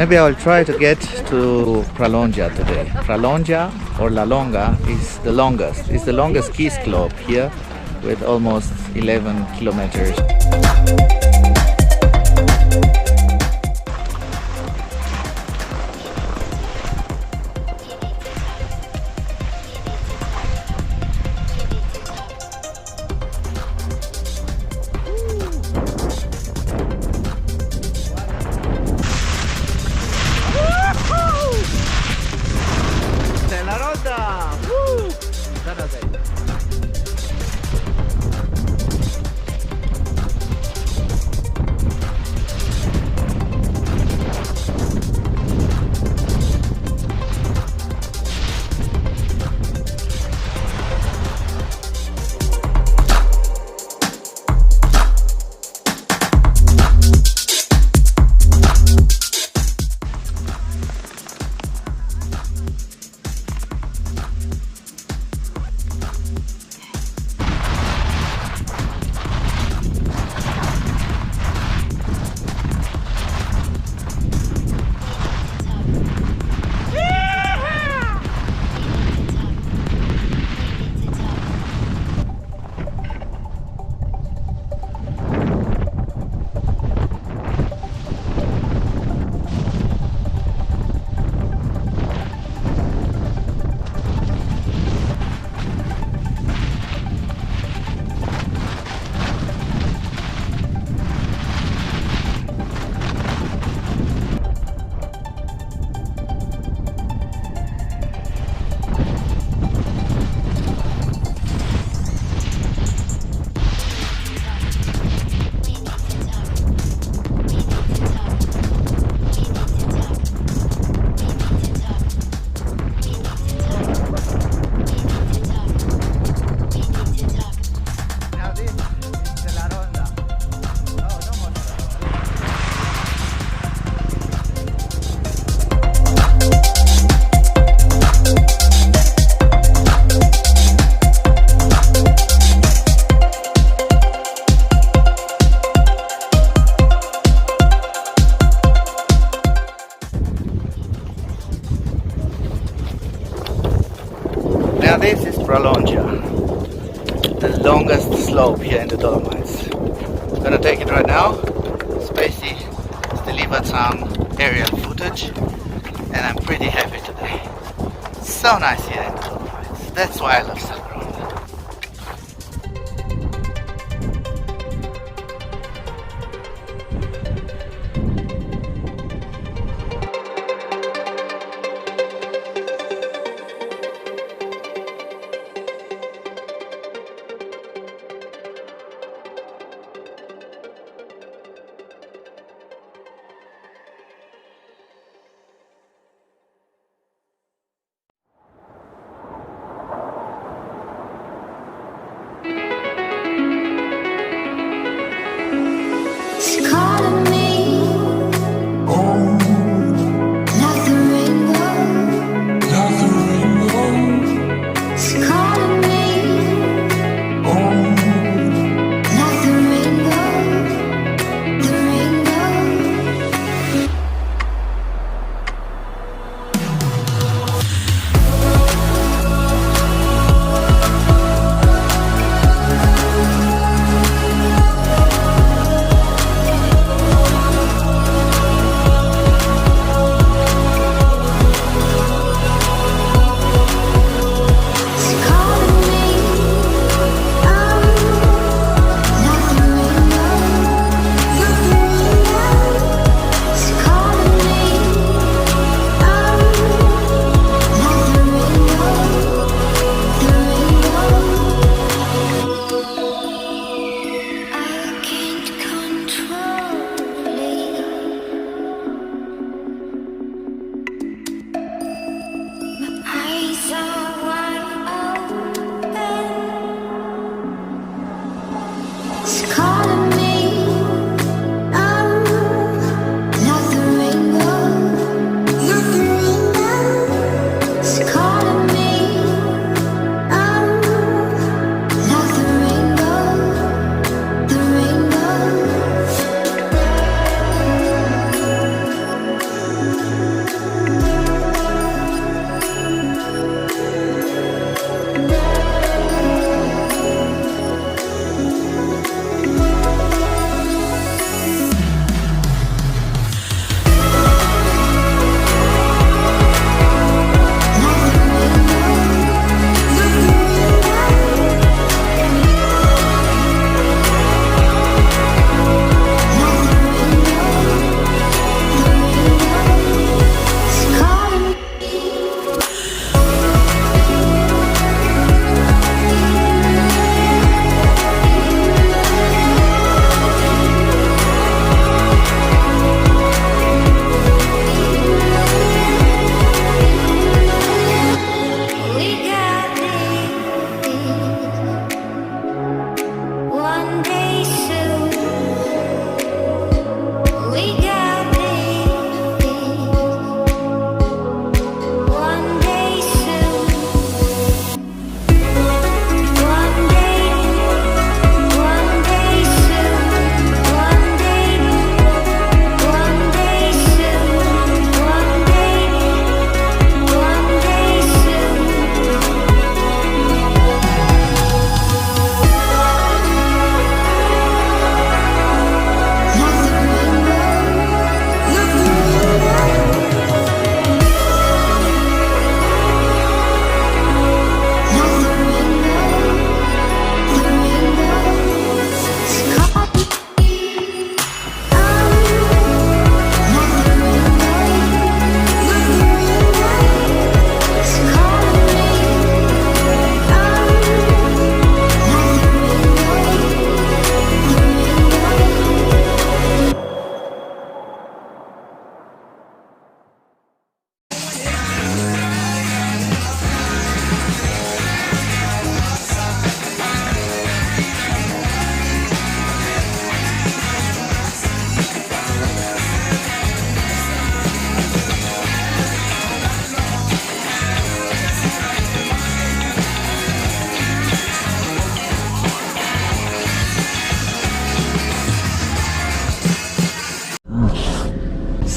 Maybe I will try to get to Pralonga today. Pralonga or La Longa is the longest. It's the longest ski slope here with almost 11 kilometers. Sella Ronda! Woo! Canazei. Now this is Pralonga, the longest slope here in the Dolomites. I'm gonna take it right now. Spacey has delivered some aerial footage and I'm pretty happy today. So nice here in the Dolomites. That's why I love Sella Ronda.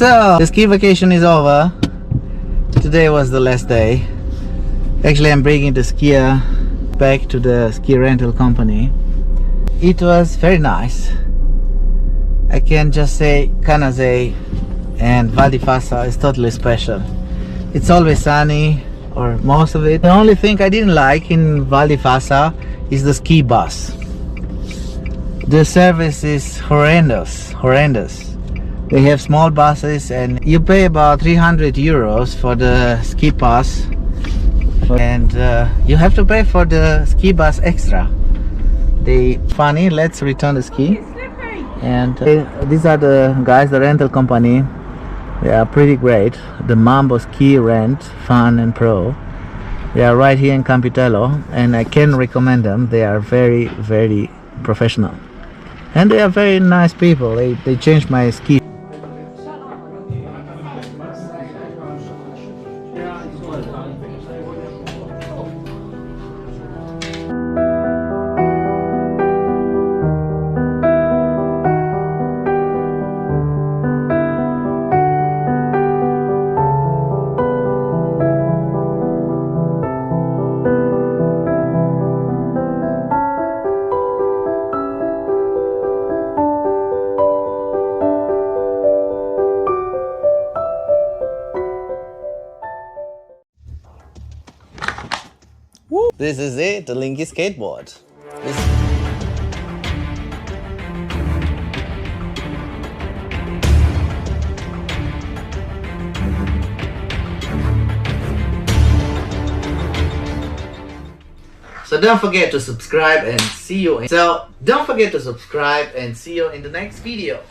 So the ski vacation is over. Today was the last day. Actually, I'm bringing the skier back to the ski rental company. It was very nice. I can just say Canazei and Val di Fassa is totally special. It's always sunny, or most of it. The only thing I didn't like in Val di Fassa is the ski bus. The service is horrendous. They have small buses and you pay about 300 euros for the ski pass, and you have to pay for the ski bus extra. Funny, let's return the ski. And these are the guys, the rental company. They are pretty great. The Mambo Ski Rent, Fun and Pro. They are right here in Campitello, and I can recommend them. They are very, very professional. And they are very nice people. They changed my ski. This is it, the Linky skateboard. So don't forget to subscribe and see you in the next video.